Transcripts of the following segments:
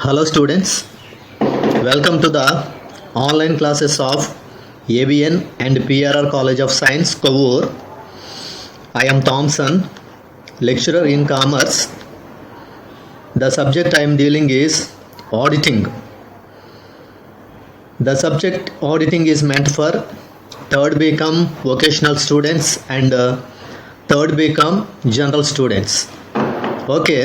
Hello students, welcome to the online classes of ABN and PRR College of Science, Kovur. I am Thompson, lecturer in Commerce. The subject I am dealing is auditing. The subject auditing is meant for third BCom vocational students and third BCom general students. Okay.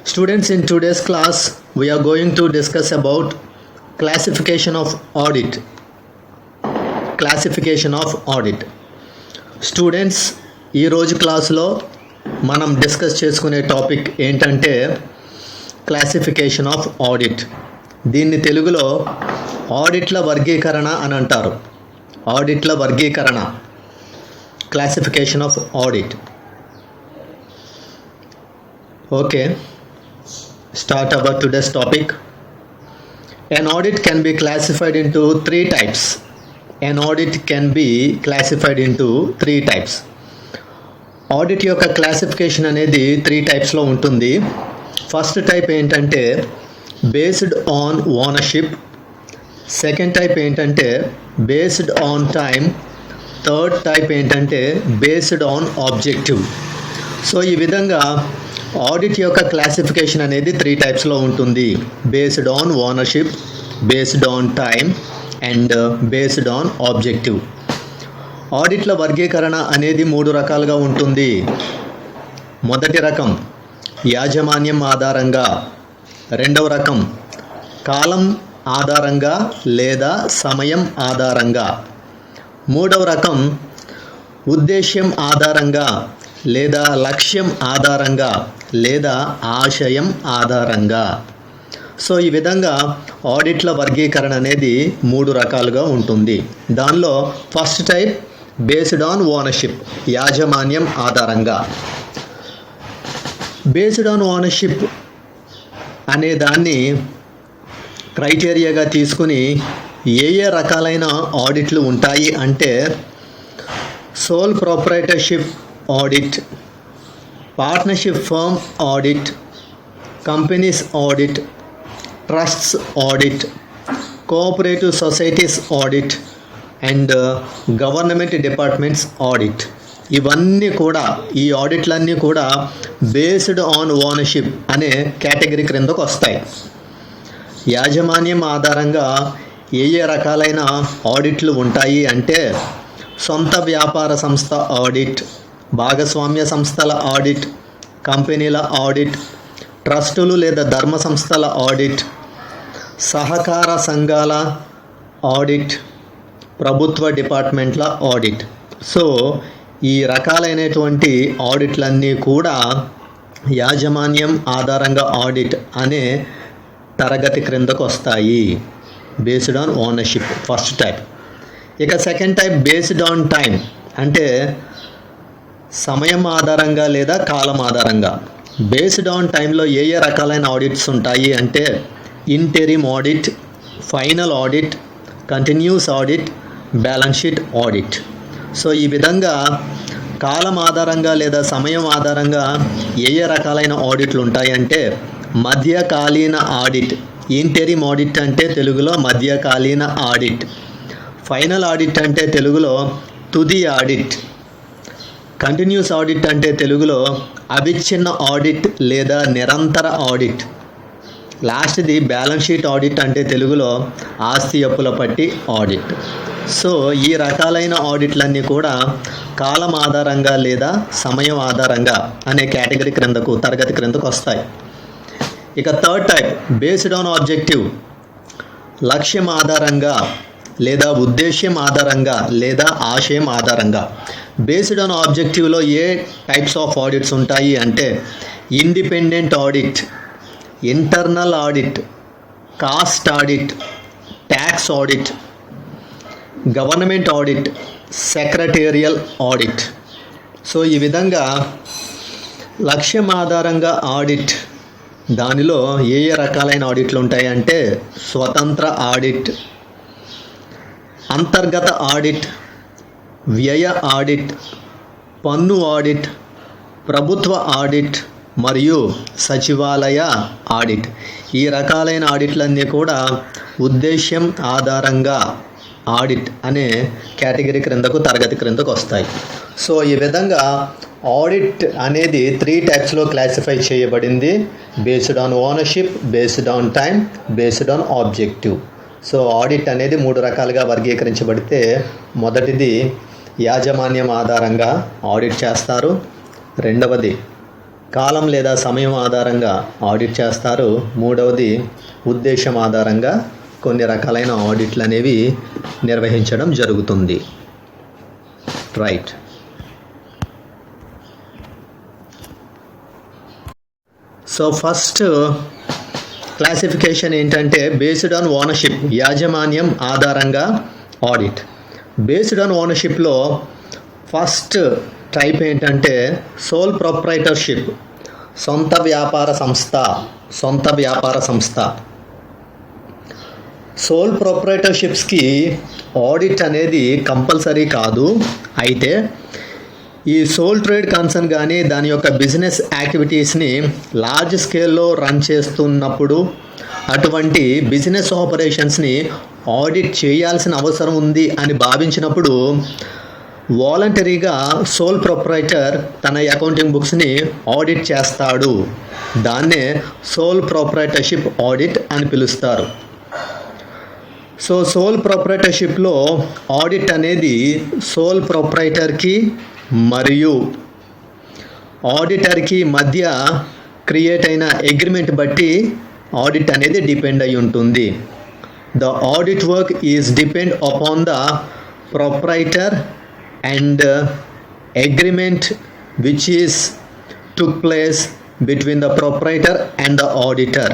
Students, in today's class, we are going to discuss about classification of audit. Classification of audit. Students, ఈ రోజు క్లాస్లో మనం discuss చేసుకునే topic ఏంటంటే classification of audit. దీన్ని తెలుగులో ఆడిట్ల వర్గీకరణ అని అంటారు. ఆడిట్ల వర్గీకరణ, classification of audit. Okay, start about today's topic. An audit can be classified into three types. An audit can be classified into three types. Audit యొక్క క్లాసిఫికేషన్ అనేది త్రీ టైప్స్లో ఉంటుంది. ఫస్ట్ టైప్ ఏంటంటే based on ownership, second type ఏంటంటే based on time, third type ఏంటంటే based on objective. So ఈ విధంగా audit యొక్క క్లాసిఫికేషన్ అనేది త్రీ టైప్స్లో ఉంటుంది. Based on ownership, based on time and based on objective. ఆడిట్ల వర్గీకరణ అనేది మూడు రకాలుగా ఉంటుంది. మొదటి రకం యాజమాన్యం ఆధారంగా, రెండవ రకం కాలం ఆధారంగా లేదా సమయం ఆధారంగా, మూడవ రకం ఉద్దేశ్యం ఆధారంగా లేదా లక్ష్యం ఆధారంగా లేదా ఆశయం ఆధారంగా. సో ఈ విధంగా ఆడిట్ల వర్గీకరణ అనేది మూడు రకాలుగా ఉంటుంది. దానిలో first type based on ownership, యాజమాన్యం ఆధారంగా. బేస్డ్ ఆన్ ఓనర్షిప్ అనే దాన్ని క్రైటీరియాగా తీసుకుని ఏ రకాలైన ఆడిట్లు ఉంటాయి అంటే sole proprietorship audit, partnership firm audit, companies audit, trusts audit, cooperative societies audit and government departments audit. ఇవన్నీ కూడా, ఈ ఆడిట్లన్నీ కూడా బేస్డ్ ఆన్ ఓనర్షిప్ అనే కేటగిరీ క్రిందకు వస్తాయి. యాజమాన్యం ఆధారంగా ఏ రకాలైన ఆడిట్లు ఉంటాయి అంటే సొంత వ్యాపార సంస్థ ఆడిట్, భాగస్వామ్య సంస్థల ఆడిట్, కంపెనీల ఆడిట్, ట్రస్టులు లేదా ధర్మ సంస్థల ఆడిట్, సహకార సంఘాల ఆడిట్, ప్రభుత్వ డిపార్ట్మెంట్ల ఆడిట్. సో ఈ రకాలైనటువంటి ఆడిట్లన్నీ కూడా యాజమాన్యం ఆధారంగా ఆడిట్ అనే తరగతి క్రిందకు వస్తాయి. Based on ownership first type. ఇక second type based on time, అంటే సమయం ఆధారంగా లేదా కాలం ఆధారంగా. బేస్డ్ ఆన్ టైంలో ఏ రకాలైన ఆడిట్స్ ఉంటాయి అంటే interim audit, final audit, continuous audit, balance sheet audit. So ఈ విధంగా కాలం ఆధారంగా లేదా సమయం ఆధారంగా ఏ రకాలైన ఆడిట్లు ఉంటాయంటే మధ్యకాలీన ఆడిట్, ఇంటెరిమ్ ఆడిట్ అంటే తెలుగులో మధ్యకాలీన ఆడిట్, ఫైనల్ ఆడిట్ అంటే తెలుగులో తుది ఆడిట్, కంటిన్యూస్ ఆడిట్ అంటే తెలుగులో అవిచ్ఛిన్న ఆడిట్ లేదా నిరంతర ఆడిట్, లాస్ట్ది బ్యాలెన్స్ షీట్ ఆడిట్ అంటే తెలుగులో ఆస్తి అప్పుల పట్టి ఆడిట్. సో ఈ రకాలైన ఆడిట్లన్నీ కూడా కాలం ఆధారంగా లేదా సమయం ఆధారంగా అనే కేటగిరీ క్రిందకు, తరగతి క్రిందకు వస్తాయి. ఇక third type based on objective, లక్ష్యం ఆధారంగా లేదా ఉద్దేశ్యం ఆధారంగా లేదా ఆశయం ఆధారంగా. బేస్డ్ ఆన్ ఆబ్జెక్టివ్లో ఏ టైప్స్ ఆఫ్ ఆడిట్స్ ఉంటాయి అంటే independent audit, internal audit, cost audit, tax audit, government audit, secretarial audit. So ఈ విధంగా లక్ష్యం ఆధారంగా ఆడిట్, దానిలో ఏ రకాలైన ఆడిట్లు ఉంటాయి అంటే స్వతంత్ర ఆడిట్, అంతర్గత ఆడిట్, వ్యయ ఆడిట్, పన్ను ఆడిట్, ప్రభుత్వ ఆడిట్, మరియు సచివాలయ ఆడిట్. ఈ రకాలైన ఆడిట్లన్నీ కూడా ఉద్దేశ్యం ఆధారంగా ఆడిట్ అనే కేటగిరీ తరగతి క్రిందకు వస్తాయి. సో ఈ విధంగా ఆడిట్ అనేది 3 టైప్స్లో క్లాసిఫై చేయబడింది: based on ownership, based on time, based on objective. So audit అనేది 3 రకాలుగా వర్గీకరించబడితే, మొదటిది యాజమాన్యం ఆధారంగా ఆడిట్ చేస్తారు, రెండవది కాలం లేదా సమయం ఆధారంగా ఆడిట్ చేస్తారు, మూడవది ఉద్దేశం ఆధారంగా కొన్ని రకాలైన ఆడిట్లు అనేవి నిర్వహించడం జరుగుతుంది. రైట్. సో ఫస్ట్ క్లాసిఫికేషన్ ఏంటంటే బేస్డ్ ఆన్ ఓనర్షిప్, యాజమాన్యం ఆధారంగా ఆడిట్. బేస్డ్ ఆన్ ఓనర్షిప్లో ఫస్ట్ టైప్ ఏంటంటే సోల్ ప్రొప్రైటర్షిప్, సొంత వ్యాపార సంస్థ. సోల్ ప్రొప్రైటర్షిప్స్కి ఆడిట్ అనేది కంపల్సరీ కాదు. అయితే ఈ సోల్ ట్రేడ్ కన్సర్న్ కానీ దాని యొక్క బిజినెస్ యాక్టివిటీస్ని లార్జ్ స్కేల్లో రన్ చేస్తున్నప్పుడు అటువంటి బిజినెస్ ఆపరేషన్స్ని ఆడిట్ చేయాల్సిన అవసరం ఉంది అని భావించినప్పుడు వాలంటరీగా సోల్ ప్రొప్రైటర్ తన అకౌంటింగ్ బుక్స్ని ఆడిట్ చేస్తాడు. దాన్నే సోల్ ప్రొప్రైటర్షిప్ ఆడిట్ అని పిలుస్తారు. సో సోల్ ప్రొప్రైటర్షిప్లో ఆడిట్ అనేది సోల్ ప్రొప్రైటర్కి మరియు ఆడిటర్కి మధ్య క్రియేట్ అయిన అగ్రిమెంట్ బట్టి ఆడిట్ అనేది డిపెండ్ అయి ఉంటుంది. The audit work is depend upon the proprietor and agreement which is took place between the proprietor and the auditor.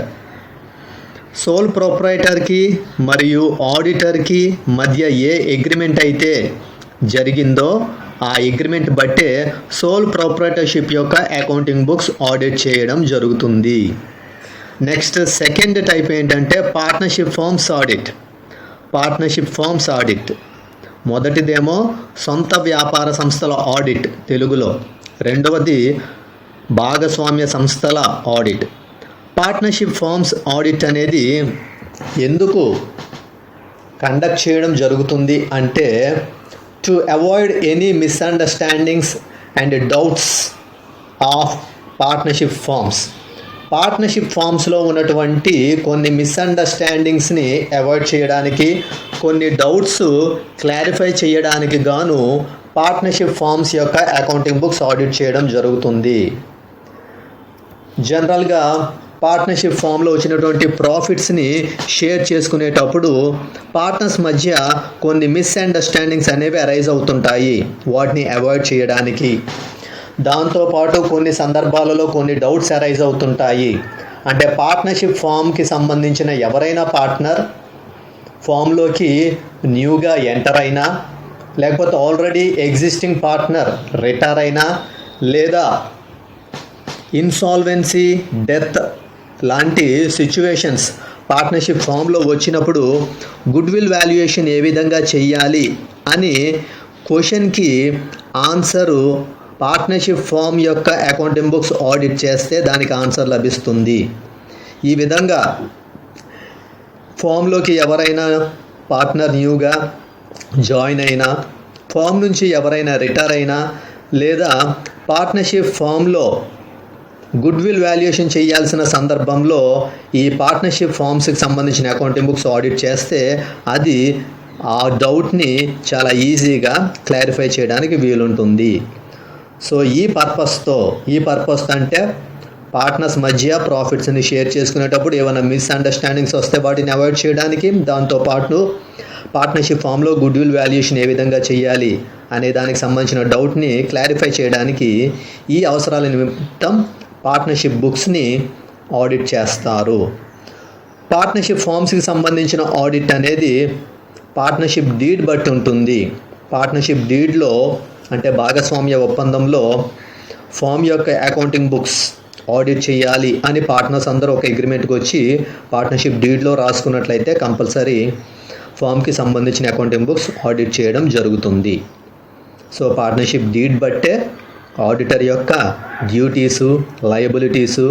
Sole ప్రొప్రైటర్కి మరియు ఆడిటర్కి మధ్య ఏ అగ్రిమెంట్ అయితే జరిగిందో ఆ అగ్రిమెంట్ బట్టే సోల్ ప్రొప్రైటర్షిప్ యొక్క అకౌంటింగ్ బుక్స్ ఆడిట్ చేయడం జరుగుతుంది. నెక్స్ట్ సెకండ్ టైప్ ఏంటంటే పార్ట్నర్షిప్ ఫార్మ్స్ ఆడిట్. మొదటిదేమో సొంత వ్యాపార సంస్థల ఆడిట్ తెలుగులో, రెండవది భాగస్వామ్య సంస్థల ఆడిట్. పార్ట్నర్షిప్ ఫార్మ్స్ ఆడిట్ అనేది ఎందుకు కండక్ట్ చేయడం జరుగుతుంది అంటే to avoid any misunderstandings and doubts of partnership ఫార్మ్స్లో ఉన్నటువంటి కొన్ని మిస్అండర్స్టాండింగ్స్ని అవాయిడ్ చేయడానికి, కొన్ని డౌట్స్ క్లారిఫై చేయడానికి గాను పార్ట్నర్షిప్ ఫార్మ్స్ యొక్క అకౌంటింగ్ బుక్స్ ఆడిట్ చేయడం జరుగుతుంది. జనరల్గా పార్ట్నర్షిప్ ఫామ్లో వచ్చినటువంటి ప్రాఫిట్స్ని షేర్ చేసుకునేటప్పుడు పార్ట్నర్స్ మధ్య కొన్ని మిస్అండర్స్టాండింగ్స్ అనేవి అరైజ్ అవుతుంటాయి. వాటిని అవాయిడ్ చేయడానికి, దాంతోపాటు కొన్ని సందర్భాలలో కొన్ని డౌట్స్ అరైజ్ అవుతుంటాయి. అంటే పార్ట్నర్షిప్ ఫామ్కి సంబంధించిన ఎవరైనా పార్ట్నర్ ఫామ్లోకి న్యూగా ఎంటర్ అయినా, లేకపోతే ఆల్రెడీ ఎగ్జిస్టింగ్ పార్ట్నర్ రిటైర్ అయినా, లేదా ఇన్సాల్వెన్సీ, డెత్ లాంటి సిచ్యువేషన్స్ పార్ట్నర్షిప్ ఫామ్లో వచ్చినప్పుడు గుడ్ విల్ వాల్యుయేషన్ ఏ విధంగా చెయ్యాలి అని క్వశ్చన్కి ఆన్సరు పార్ట్నర్షిప్ ఫామ్ యొక్క అకౌంటింగ్ బుక్స్ ఆడిట్ చేస్తే దానికి ఆన్సర్ లభిస్తుంది. ఈ విధంగా ఫామ్లోకి ఎవరైనా పార్ట్నర్ న్యూగా జాయిన్ అయినా, ఫామ్ నుంచి ఎవరైనా రిటైర్ అయినా, లేదా పార్ట్నర్షిప్ ఫామ్లో గుడ్ విల్ వాల్యుయేషన్ చేయాల్సిన సందర్భంలో ఈ పార్ట్నర్షిప్ ఫామ్స్కి సంబంధించిన అకౌంటింగ్ బుక్స్ ఆడిట్ చేస్తే అది ఆ డౌట్ని చాలా ఈజీగా క్లారిఫై చేయడానికి వీలుంటుంది. సో ఈ పర్పస్ అంటే పార్ట్నర్స్ మధ్య ప్రాఫిట్స్ని షేర్ చేసుకునేటప్పుడు ఏమైనా మిస్అండర్స్టాండింగ్స్ వస్తే వాటిని అవాయిడ్ చేయడానికి, దాంతోపాటు పార్ట్నర్షిప్ ఫామ్లో గుడ్ విల్ వాల్యుయేషన్ ఏ విధంగా చేయాలి అనే దానికి సంబంధించిన డౌట్ని క్లారిఫై చేయడానికి ఈ అవసరాల నిమిత్తం పార్ట్నర్షిప్ బుక్స్ని ఆడిట్ చేస్తారు. పార్ట్నర్షిప్ ఫామ్స్కి సంబంధించిన ఆడిట్ అనేది పార్ట్నర్షిప్ డీడ్ బట్టి ఉంటుంది. పార్ట్నర్షిప్ డీడ్లో అంటే భాగస్వామ్య ఒప్పందంలో ఫామ్ యొక్క అకౌంటింగ్ బుక్స్ ఆడిట్ చేయాలి అని పార్ట్నర్స్ అందరూ ఒక అగ్రిమెంట్కి వచ్చి పార్ట్నర్షిప్ డీడ్లో రాసుకున్నట్లయితే కంపల్సరీ ఫామ్కి సంబంధించిన అకౌంటింగ్ బుక్స్ ఆడిట్ చేయడం జరుగుతుంది. సో పార్ట్నర్షిప్ డీడ్ బట్టే ఆడిటర్ యొక్క డ్యూటీసు, లయబిలిటీసు,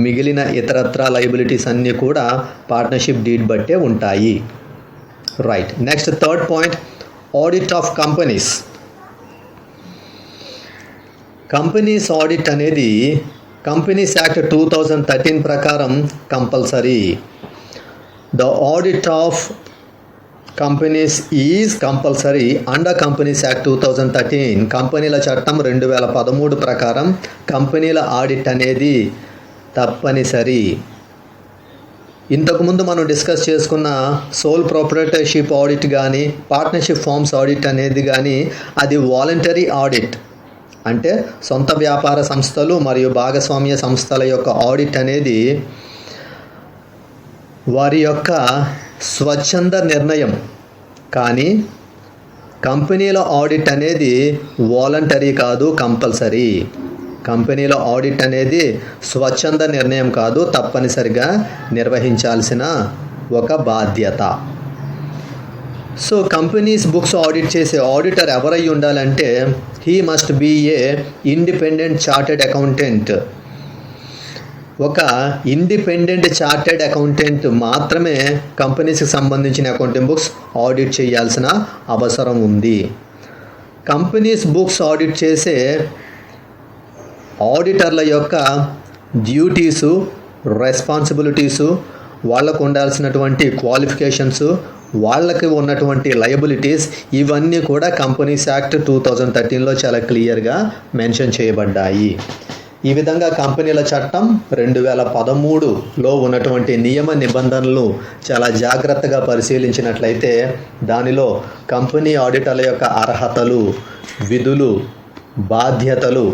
మిగిలిన ఇతరత్ర లయబిలిటీస్ అన్నీ కూడా పార్ట్నర్షిప్ డీడ్ బట్టే ఉంటాయి. Right. Next third point, audit of companies. Companies audit అనేది కంపెనీస్ యాక్ట్ 2013 ప్రకారం compulsory. The audit of companies is compulsory under companies act 2013. కంపెనీల చట్టం 2013 ప్రకారం కంపెనీల ఆడిట్ అనేది తప్పనిసరి. ఇంతకుముందు మనం డిస్కస్ చేసుకున్న సోల్ ప్రొప్రైటర్షిప్ ఆడిట్ కానీ పార్ట్నర్షిప్ ఫార్మ్స్ ఆడిట్ అనేది కానీ అది వాలంటరీ ఆడిట్. అంటే సొంత వ్యాపార సంస్థలు మరియు భాగస్వామ్య సంస్థల యొక్క ఆడిట్ అనేది వారి యొక్క స్వచ్ఛంద నిర్ణయం. కానీ కంపెనీల ఆడిట్ అనేది వాలంటరీ కాదు, కంపల్సరీ. కంపెనీల ఆడిట్ అనేది స్వచ్ఛంద నిర్ణయం కాదు, తప్పనిసరిగా నిర్వహించాల్సిన ఒక బాధ్యత. సో కంపెనీస్ బుక్స్ ఆడిట్ చేసే ఆడిటర్ ఎవరై ఉండాలంటే he must be a independent chartered accountant. ఒక ఇండిపెండెంట్ చార్టెడ్ అకౌంటెంట్ మాత్రమే కంపెనీస్కి సంబంధించిన అకౌంటింగ్ బుక్స్ ఆడిట్ చేయాల్సిన అవసరం ఉంది. కంపెనీస్ బుక్స్ ఆడిట్ చేసే ఆడిటర్ల యొక్క డ్యూటీసు, రెస్పాన్సిబిలిటీసు, వాళ్ళకు ఉండాల్సినటువంటి క్వాలిఫికేషన్స్, వాళ్ళకి ఉన్నటువంటి లయబిలిటీస్ ఇవన్నీ కూడా కంపెనీస్ యాక్ట్ 2013లో చాలా క్లియర్గా మెన్షన్ చేయబడ్డాయి. ఈ విధంగా కంపెనీల చట్టం 2013లో ఉన్నటువంటి నియమ నిబంధనలు చాలా జాగ్రత్తగా పరిశీలించినట్లయితే దానిలో కంపెనీ ఆడిటర్ల యొక్క అర్హతలు, విధులు, బాధ్యతలు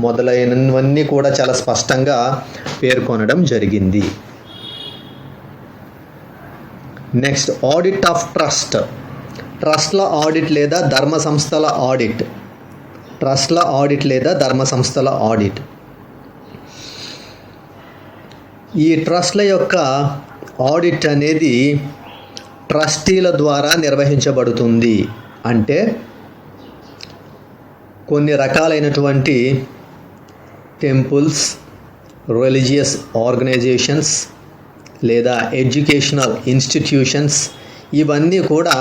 మొదలైనవన్నీ కూడా చాలా స్పష్టంగా పేర్కొనడం జరిగింది. Next, audit of trust. ట్రస్ట్ల ఆడిట్ లేదా ధర్మ సంస్థల ఆడిట్. ట్రస్ట్ల ఆడిట్ లేదా ధర్మ సంస్థల ఆడిట్. ఈ ట్రస్ట్ల యొక్క ఆడిట్ అనేది ట్రస్టీల ద్వారా నిర్వహించబడుతుంది. అంటే కొన్ని రకాలైనటువంటి టెంపుల్స్, రిలీజియస్ ఆర్గనైజేషన్స్ లేదా ఎడ్యుకేషనల్ ఇన్స్టిట్యూషన్స్ ఇవన్నీ కూడా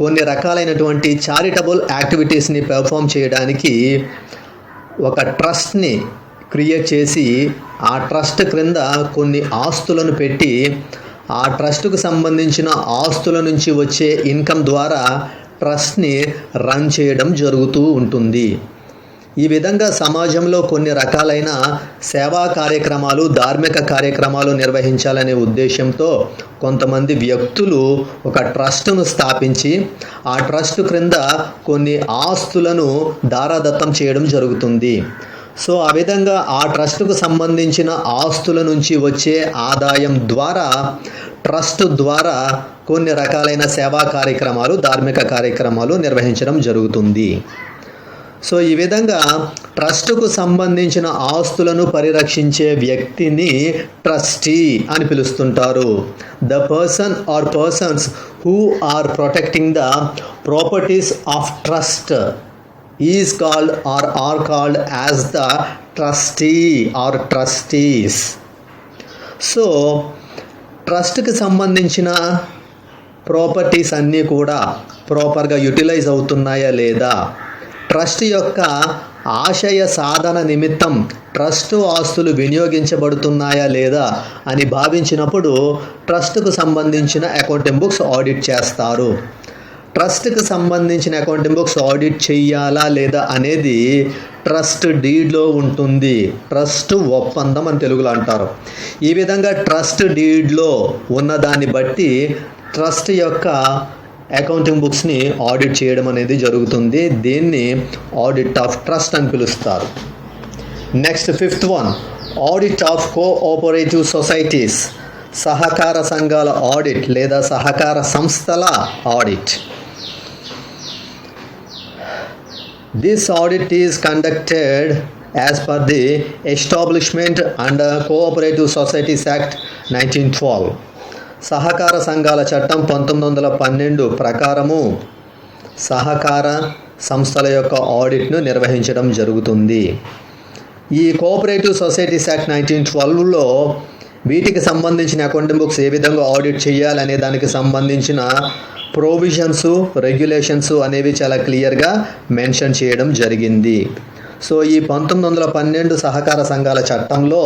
కొన్ని రకాలైనటువంటి చారిటబుల్ యాక్టివిటీస్ని పెర్ఫామ్ చేయడానికి ఒక ట్రస్ట్ని క్రియేట్ చేసి ఆ ట్రస్ట్ క్రింద కొన్ని ఆస్తులను పెట్టి ఆ ట్రస్ట్కు సంబంధించిన ఆస్తుల నుంచి వచ్చే ఇన్కమ్ ద్వారా ట్రస్ట్ని రన్ చేయడం జరుగుతూ ఉంటుంది. ఈ విధంగా సమాజంలో కొన్ని రకాలైన సేవా కార్యక్రమాలు, ధార్మిక కార్యక్రమాలు నిర్వహించాలనే ఉద్దేశంతో కొంతమంది వ్యక్తులు ఒక ట్రస్టును స్థాపించి ఆ ట్రస్ట్ క్రింద కొన్ని ఆస్తులను దారాదత్తం చేయడం జరుగుతుంది. సో ఆ విధంగా ఆ ట్రస్టుకు సంబంధించిన ఆస్తుల నుంచి వచ్చే ఆదాయం ద్వారా ట్రస్ట్ ద్వారా కొన్ని రకాలైన సేవా కార్యక్రమాలు, ధార్మిక కార్యక్రమాలు నిర్వహించడం జరుగుతుంది. సో ఈ విధంగా ట్రస్టుకు సంబంధించిన ఆస్తులను పరిరక్షించే వ్యక్తిని ట్రస్టీ అని పిలుస్తుంటారు. The person or persons who are protecting the properties of trust is called or or called as the trustee or trustees. So ట్రస్ట్కి సంబంధించిన ప్రాపర్టీస్ అన్నీ కూడా ప్రాపర్గా యూటిలైజ్ అవుతున్నాయా లేదా, ట్రస్ట్ యొక్క ఆశయ సాధన నిమిత్తం ట్రస్ట్ ఆస్తులు వినియోగించబడుతున్నాయా లేదా అని భావించినప్పుడు ట్రస్ట్కు సంబంధించిన అకౌంటింగ్ బుక్స్ ఆడిట్ చేస్తారు. ట్రస్ట్కి సంబంధించిన అకౌంటింగ్ బుక్స్ ఆడిట్ చేయాలా లేదా అనేది ట్రస్ట్ డీడ్లో ఉంటుంది. ట్రస్ట్ ఒప్పందం అని తెలుగులో అంటారు. ఈ విధంగా ట్రస్ట్ డీడ్లో ఉన్నదాన్ని బట్టి ట్రస్ట్ యొక్క అకౌంటింగ్ బుక్స్ని ఆడిట్ చేయడం అనేది జరుగుతుంది. దీన్ని ఆడిట్ ఆఫ్ ట్రస్ట్ అని పిలుస్తారు. Next, fifth one, audit of cooperative societies. సహకార సంఘాల ఆడిట్ లేదా సహకార సంస్థల audit. This audit is conducted as per the Establishment and Cooperative Societies Act 1912. సహకార సంఘాల చట్టం 1912 ప్రకారము సహకార సంస్థల యొక్క ఆడిట్ను నిర్వహించడం జరుగుతుంది. ఈ కోఆపరేటివ్ సొసైటీస్ యాక్ట్ 1912లో వీటికి సంబంధించిన అకౌంటింగ్ బుక్స్ ఏ విధంగా ఆడిట్ చేయాలనే దానికి సంబంధించిన ప్రొవిజన్స్, రెగ్యులేషన్స్ అనేవి చాలా క్లియర్గా మెన్షన్ చేయడం జరిగింది. సో ఈ 1912 సహకార సంఘాల చట్టంలో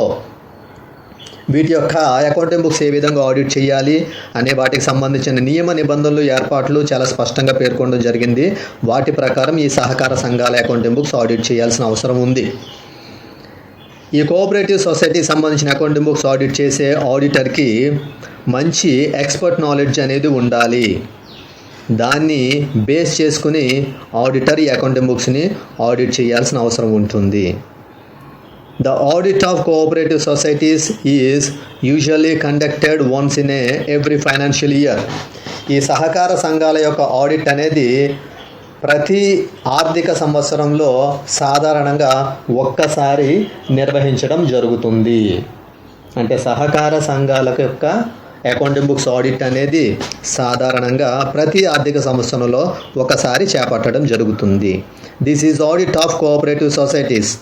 వీటి యొక్క అకౌంటింగ్ బుక్స్ ఏ విధంగా ఆడిట్ చేయాలి అనే వాటికి సంబంధించిన నియమ నిబంధనలు, ఏర్పాట్లు చాలా స్పష్టంగా పేర్కొనడం జరిగింది. వాటి ప్రకారం ఈ సహకార సంఘాల అకౌంటింగ్ బుక్స్ ఆడిట్ చేయాల్సిన అవసరం ఉంది. ఈ కోఆపరేటివ్ సొసైటీకి సంబంధించిన అకౌంటింగ్ బుక్స్ ఆడిట్ చేసే ఆడిటర్కి మంచి ఎక్స్పర్ట్ నాలెడ్జ్ అనేది ఉండాలి. దాన్ని బేస్ చేసుకుని ఆడిటర్ ఈ అకౌంటింగ్ బుక్స్ని ఆడిట్ చేయాల్సిన అవసరం ఉంటుంది. The audit of cooperative societies is usually conducted once in every financial year. ఈ సహకార సంఘాల యొక్క ఆడిట్ అనేది ప్రతి ఆర్థిక సంవత్సరంలో సాధారణంగా ఒక్కసారి నిర్వహించడం జరుగుతుంది. అంటే సహకార సంఘాల యొక్క అకౌంటింగ్ బుక్స్ ఆడిట్ అనేది సాధారణంగా ప్రతి ఆర్థిక సంవత్సరంలో ఒకసారి చేపట్టడం జరుగుతుంది. This is audit of cooperative societies.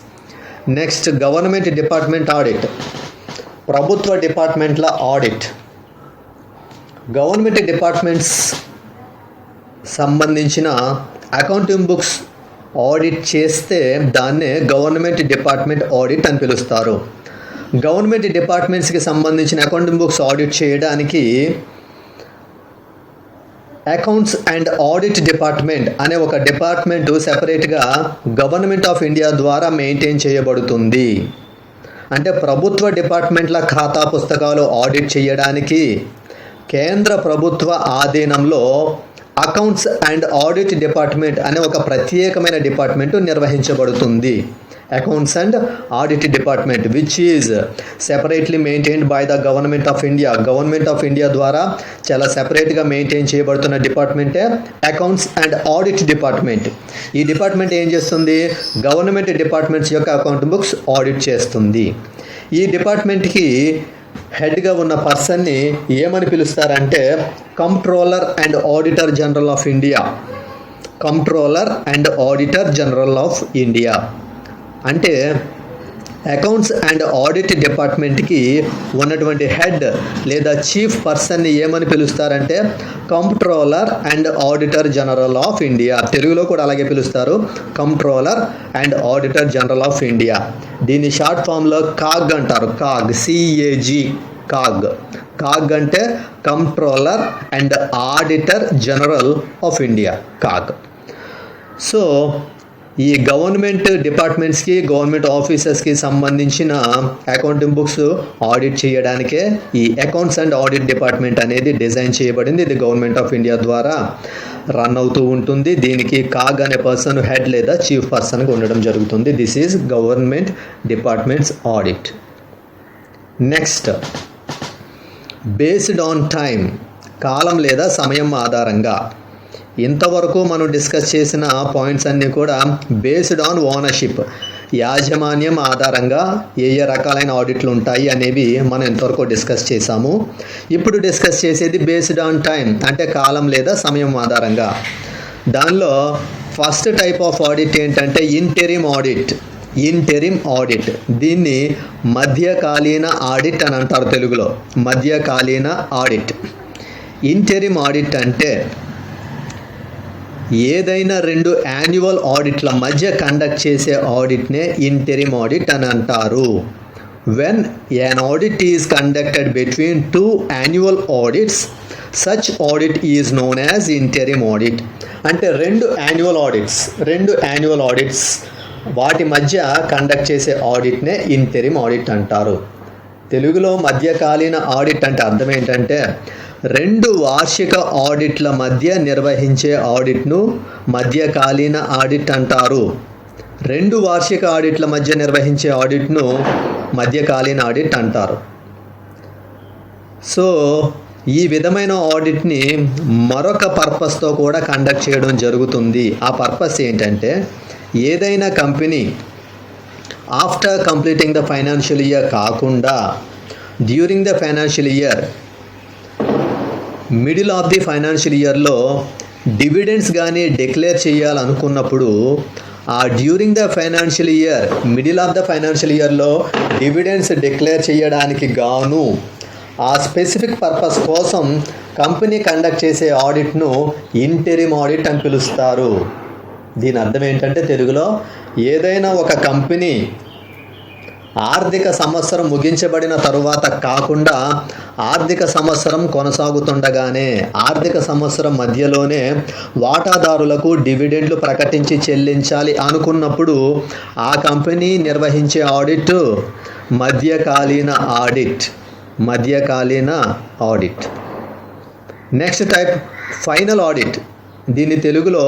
Next, government department audit. ప్రభుత్వ డిపార్ట్మెంట్ల ఆడిట్. గవర్నమెంట్ డిపార్ట్మెంట్స్ సంబంధించిన అకౌంటింగ్ బుక్స్ ఆడిట్ చేస్తే దాన్నే గవర్నమెంట్ డిపార్ట్మెంట్ ఆడిట్ అని పిలుస్తారు. గవర్నమెంట్ డిపార్ట్మెంట్స్కి సంబంధించిన అకౌంటింగ్ బుక్స్ ఆడిట్ చేయడానికి అకౌంట్స్ అండ్ ఆడిట్ డిపార్ట్మెంట్ అనే ఒక డిపార్ట్మెంటు సెపరేట్గా గవర్నమెంట్ ఆఫ్ ఇండియా ద్వారా మెయింటైన్ చేయబడుతుంది. అంటే ప్రభుత్వ డిపార్ట్మెంట్ల ఖాతా పుస్తకాలు ఆడిట్ చేయడానికి కేంద్ర ప్రభుత్వ ఆధీనంలో అకౌంట్స్ అండ్ ఆడిట్ డిపార్ట్మెంట్ అనే ఒక ప్రత్యేకమైన డిపార్ట్మెంటు నిర్వహించబడుతుంది. Accounts and audit department which is separately maintained by the government of India. Government of India ద్వారా చాలా సెపరేట్గా మెయింటైన్ చేయబడుతున్న డిపార్ట్మెంటే అకౌంట్స్ అండ్ ఆడిట్ డిపార్ట్మెంట్. ఈ డిపార్ట్మెంట్ ఏం చేస్తుంది? గవర్నమెంట్ డిపార్ట్మెంట్స్ యొక్క అకౌంట్ బుక్స్ ఆడిట్ చేస్తుంది. ఈ డిపార్ట్మెంట్కి హెడ్గా ఉన్న పర్సన్ని ఏమని పిలుస్తారంటే controller and auditor general of India. Controller and auditor general of India అంటే అకౌంట్స్ అండ్ ఆడిట్ డిపార్ట్మెంట్కి ఉన్నటువంటి హెడ్ లేదా చీఫ్ పర్సన్ని ఏమని పిలుస్తారంటే controller and auditor general of India. తెలుగులో కూడా అలాగే పిలుస్తారు, controller and auditor general of India. దీన్ని షార్ట్ ఫామ్లో కాగ్ అంటారు. CAG, CAG, CAG. కాగ్ అంటే controller and auditor general of India, CAG. So ఈ గవర్నమెంట్ డిపార్ట్మెంట్స్కి, గవర్నమెంట్ ఆఫీసర్స్కి సంబంధించిన అకౌంటింగ్ బుక్స్ ఆడిట్ చేయడానికే ఈ అకౌంట్స్ అండ్ ఆడిట్ డిపార్ట్మెంట్ అనేది డిజైన్ చేయబడింది. ఇది గవర్నమెంట్ ఆఫ్ ఇండియా ద్వారా రన్ అవుతూ ఉంటుంది. దీనికి కాగ్ అనే పర్సన్ హెడ్ లేదా చీఫ్ పర్సన్గా ఉండడం జరుగుతుంది. This is government departments audit. Next, based on time. కాలం లేదా సమయం ఆధారంగా. ఇంతవరకు మనం డిస్కస్ చేసిన పాయింట్స్ అన్నీ కూడా బేస్డ్ ఆన్ ఓనర్షిప్, యాజమాన్యం ఆధారంగా ఏ ఏ రకాలైన ఆడిట్లు ఉంటాయి అనేవి మనం ఇంతవరకు డిస్కస్ చేసాము. ఇప్పుడు డిస్కస్ చేసేది బేస్డ్ ఆన్ టైం, అంటే కాలం లేదా సమయం ఆధారంగా. దానిలో ఫస్ట్ టైప్ ఆఫ్ ఆడిట్ ఏంటంటే ఇంటెరిమ్ ఆడిట్. ఇంటెరిమ్ ఆడిట్, దీన్ని మధ్యకాలీన ఆడిట్ అని అంటారు తెలుగులో. మధ్యకాలీన ఆడిట్. ఇంటెరిమ్ ఆడిట్ అంటే ఏదైనా రెండు యాన్యువల్ ఆడిట్ల మధ్య కండక్ట్ చేసే ఆడిట్నే ఇంటెరిమ్ ఆడిట్ అని అంటారు. When an audit is conducted between two annual audits, such audit is known as interim audit. అంటే రెండు యాన్యువల్ ఆడిట్స్ వాటి మధ్య కండక్ట్ చేసే ఆడిట్నే ఇంటెరిమ్ ఆడిట్ అంటారు. తెలుగులో మధ్యకాలీన ఆడిట్ అంటే అర్థం ఏంటంటే రెండు వార్షిక ఆడిట్ల మధ్య నిర్వహించే ఆడిట్ను మధ్యకాలీన ఆడిట్ అంటారు. రెండు వార్షిక ఆడిట్ల మధ్య నిర్వహించే ఆడిట్ను మధ్యకాలీన ఆడిట్ అంటారు. సో ఈ విధమైన ఆడిట్ని మరొక పర్పస్తో కూడా కండక్ట్ చేయడం జరుగుతుంది. ఆ పర్పస్ ఏంటంటే ఏదైనా company after completing the financial year కాకుండా during the financial year, middle of the financial ఇయర్లో డివిడెండ్స్ కానీ డిక్లేర్ చేయాలనుకున్నప్పుడు ఆ during the financial year, middle of the financial ఇయర్లో డివిడెండ్స్ డిక్లేర్ చేయడానికి గాను ఆ స్పెసిఫిక్ పర్పస్ కోసం కంపెనీ కండక్ట్ చేసే ఆడిట్ను ఇంటరిమ్ ఆడిట్ అని పిలుస్తారు. దీని అర్థం ఏంటంటే తెలుగులో, ఏదైనా ఒక కంపెనీ ఆర్థిక సంవత్సరం ముగించబడిన తరువాత కాకుండా ఆర్థిక సంవత్సరం కొనసాగుతుండగానే ఆర్థిక సంవత్సరం మధ్యలోనే వాటాదారులకు డివిడెండ్లు ప్రకటించి చెల్లించాలి అనుకున్నప్పుడు ఆ కంపెనీ నిర్వహించే ఆడిట్ మధ్యకాలీన audit. Next type final audit. దీన్ని తెలుగులో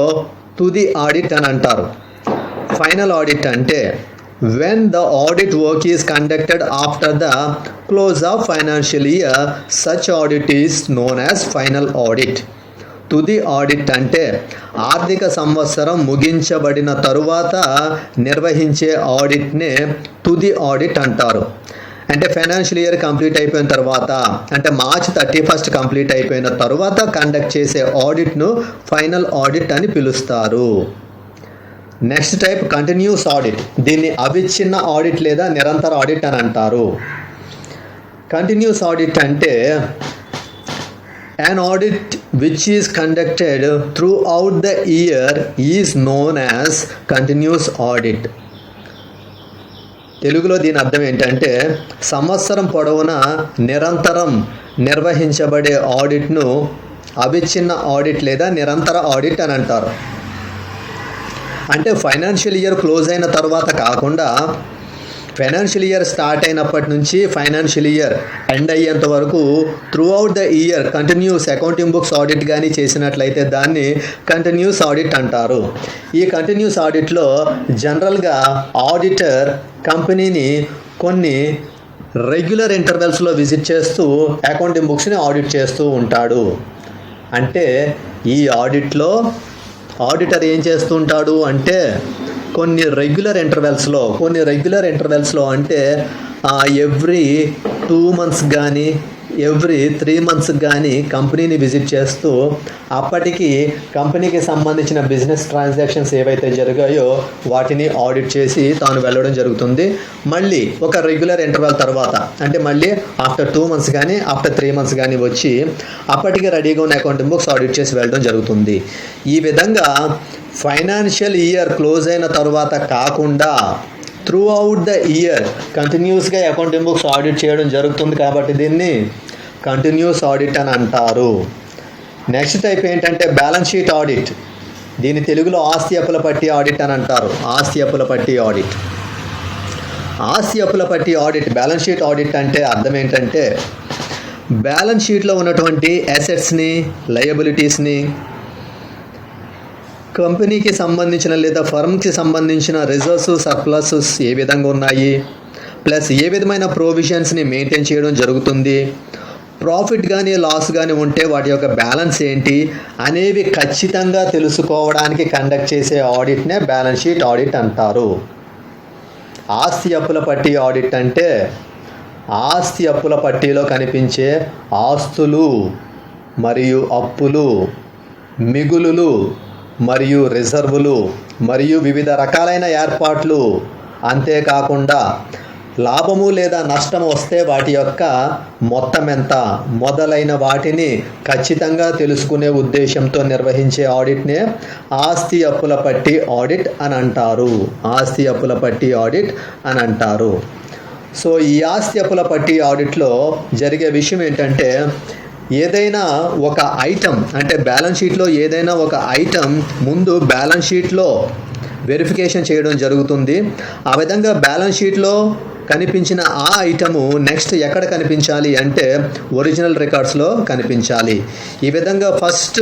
తుది ఆడిట్ అని అంటారు. ఫైనల్ ఆడిట్ అంటే when the audit work is conducted after the close of financial year, such audit is known as final audit. తుది ఆడిట్ అంటే ఆర్థిక సంవత్సరం ముగించబడిన తరువాత నిర్వహించే ఆడిట్నే తుది ఆడిట్ అంటారు. అంటే ఫైనాన్షియల్ ఇయర్ కంప్లీట్ అయిపోయిన తర్వాత, అంటే March 31 కంప్లీట్ అయిపోయిన తర్వాత కండక్ట్ చేసే ఆడిట్ను ఫైనల్ ఆడిట్ అని పిలుస్తారు. Next type continuous audit. దీన్ని అవిచ్ఛిన్న ఆడిట్ లేదా నిరంతర ఆడిట్ అని అంటారు. కంటిన్యూస్ ఆడిట్ అంటే an audit which is conducted throughout the year is known as continuous audit. తెలుగులో దీని అర్థం ఏంటంటే సంవత్సరం పొడవునా నిరంతరం నిర్వహించబడే ఆడిట్ను అవిచ్ఛిన్న ఆడిట్ లేదా నిరంతర ఆడిట్ అని అంటారు. అంటే ఫైనాన్షియల్ ఇయర్ క్లోజ్ అయిన తర్వాత కాకుండా ఫైనాన్షియల్ ఇయర్ స్టార్ట్ అయినప్పటి నుంచి ఫైనాన్షియల్ ఇయర్ ఎండ్ అయ్యేంత వరకు through out the year continuous accounting books audit కానీ చేసినట్లయితే దాన్ని కంటిన్యూస్ ఆడిట్ అంటారు. ఈ కంటిన్యూస్ ఆడిట్లో జనరల్గా ఆడిటర్ కంపెనీని కొన్ని రెగ్యులర్ ఇంటర్వెల్స్లో విజిట్ చేస్తూ అకౌంటింగ్ బుక్స్ని ఆడిట్ చేస్తూ ఉంటాడు. అంటే ఈ ఆడిట్లో ఆడిటర్ ఏం చేస్తుంటాడు అంటే కొన్ని రెగ్యులర్ ఇంటర్వెల్స్లో అంటే ఎవ్రీ 2 months కానీ ఎవ్రీ 3 months కానీ కంపెనీని విజిట్ చేస్తూ అప్పటికి కంపెనీకి సంబంధించిన బిజినెస్ ట్రాన్సాక్షన్స్ ఏవైతే జరిగాయో వాటిని ఆడిట్ చేసి తాను వెళ్ళడం జరుగుతుంది. మళ్ళీ ఒక రెగ్యులర్ ఇంటర్వెల్ తర్వాత అంటే మళ్ళీ ఆఫ్టర్ 2 months కానీ ఆఫ్టర్ 3 months కానీ వచ్చి అప్పటికి రెడీగా ఉన్న అకౌంటింగ్ బుక్స్ ఆడిట్ చేసి వెళ్ళడం జరుగుతుంది. ఈ విధంగా ఫైనాన్షియల్ ఇయర్ క్లోజ్ అయిన తర్వాత కాకుండా త్రూ అవుట్ ద ఇయర్ కంటిన్యూస్గా అకౌంటింగ్ బుక్స్ ఆడిట్ చేయడం జరుగుతుంది కాబట్టి దీన్ని కంటిన్యూస్ ఆడిట్ అని అంటారు. నెక్స్ట్ టైప్ ఏంటంటే బ్యాలెన్స్ షీట్ ఆడిట్. దీన్ని తెలుగులో ఆస్తి అప్పుల పట్టి ఆడిట్ అని అంటారు. ఆస్తి అప్పుల పట్టి ఆడిట్ బ్యాలెన్స్ షీట్ ఆడిట్ అంటే అర్థం ఏంటంటే బ్యాలెన్స్ షీట్లో ఉన్నటువంటి అసెట్స్ని, లయబిలిటీస్ని, కంపెనీకి సంబంధించిన లేదా ఫర్మ్కి సంబంధించిన రిజర్వ్స్, సర్ప్లసెస్ ఏ విధంగా ఉన్నాయి, ప్లస్ ఏ విధమైన ప్రొవిజన్స్ని మెయింటైన్ చేయడం జరుగుతుంది, ప్రాఫిట్ కానీ లాస్ కానీ ఉంటే వాటి యొక్క బ్యాలెన్స్ ఏంటి అనేవి ఖచ్చితంగా తెలుసుకోవడానికి కండక్ట్ చేసే ఆడిట్నే బ్యాలెన్స్ షీట్ ఆడిట్ అంటారు. ఆస్తి అప్పుల పట్టి ఆడిట్ అంటే ఆస్తి అప్పుల పట్టీలో కనిపించే ఆస్తులు మరియు అప్పులు, మిగులులు మరియు రిజర్వులు మరియు వివిధ రకాలైన ఏర్పాట్లు, అంతేకాకుండా లాభము లేదా నష్టం వస్తే వాటి యొక్క మొత్తం ఎంత మొదలైన వాటిని ఖచ్చితంగా తెలుసుకునే ఉద్దేశంతో నిర్వహించే ఆడిట్నే ఆస్తి అప్పుల పట్టి ఆడిట్ అని అంటారు. సో ఈ ఆస్తి అప్పుల పట్టి ఆడిట్లో జరిగే విషయం ఏంటంటే ఏదైనా ఒక ఐటమ్ అంటే బ్యాలెన్స్ షీట్లో ఏదైనా ఒక ఐటమ్ ముందు బ్యాలెన్స్ షీట్లో వెరిఫికేషన్ చేయడం జరుగుతుంది. ఆ విధంగా బ్యాలెన్స్ షీట్లో కనిపించిన ఆ ఐటము నెక్స్ట్ ఎక్కడ కనిపించాలి అంటే ఒరిజినల్ రికార్డ్స్లో కనిపించాలి. ఈ విధంగా ఫస్ట్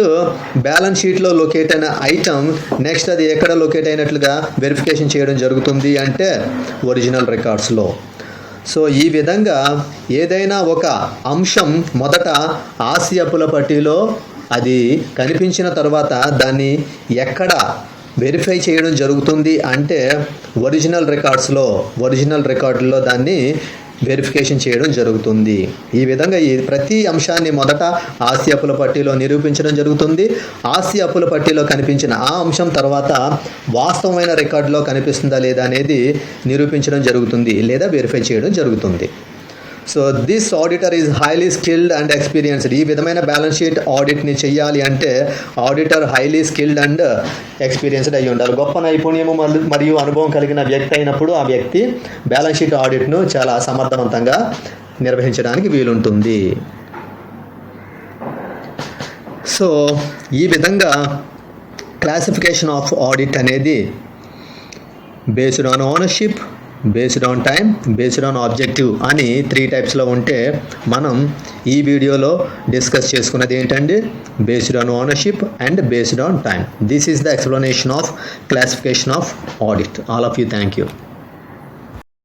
బ్యాలెన్స్ షీట్లో లొకేట్ అయిన ఐటమ్ నెక్స్ట్ అది ఎక్కడ లొకేట్ అయినట్లుగా వెరిఫికేషన్ చేయడం జరుగుతుంది అంటే ఒరిజినల్ రికార్డ్స్లో. సో ఈ విధంగా ఏదైనా ఒక అంశం మొదట ఆస్తి అప్పుల పట్టీలో అది కనిపించిన తర్వాత దాన్ని ఎక్కడ వెరిఫై చేయడం జరుగుతుంది అంటే ఒరిజినల్ రికార్డుల్లో దాన్ని వెరిఫికేషన్ చేయడం జరుగుతుంది. ఈ విధంగా ఈ ప్రతి అంశాన్ని మొదట ఆస్తి అప్పుల పట్టీలో నిరూపించడం జరుగుతుంది. ఆస్తి అప్పుల పట్టీలో కనిపించిన ఆ అంశం తర్వాత వాస్తవమైన రికార్డులో కనిపిస్తుందా లేదా అనేది నిరూపించడం జరుగుతుంది లేదా వెరిఫై చేయడం జరుగుతుంది. So this auditor is highly skilled and experienced. ఈ విధమైన బ్యాలెన్స్ షీట్ ఆడిట్ని చేయాలి అంటే auditor highly skilled and experienced అయి ఉండాలి. గొప్ప నైపుణ్యము మరియు అనుభవం కలిగిన వ్యక్తి అయినప్పుడు ఆ వ్యక్తి బ్యాలెన్స్ షీట్ ఆడిట్ను చాలా సమర్థవంతంగా నిర్వహించడానికి వీలుంటుంది. సో ఈ విధంగా క్లాసిఫికేషన్ ఆఫ్ ఆడిట్ అనేది based on ownership, based on time, based on objective అని 3 టైప్స్లో ఉంటే మనం ఈ వీడియోలో డిస్కస్ చేసుకున్నది ఏంటంటే based on ownership and based on time. This is the explanation of classification of audit. All of you thank you.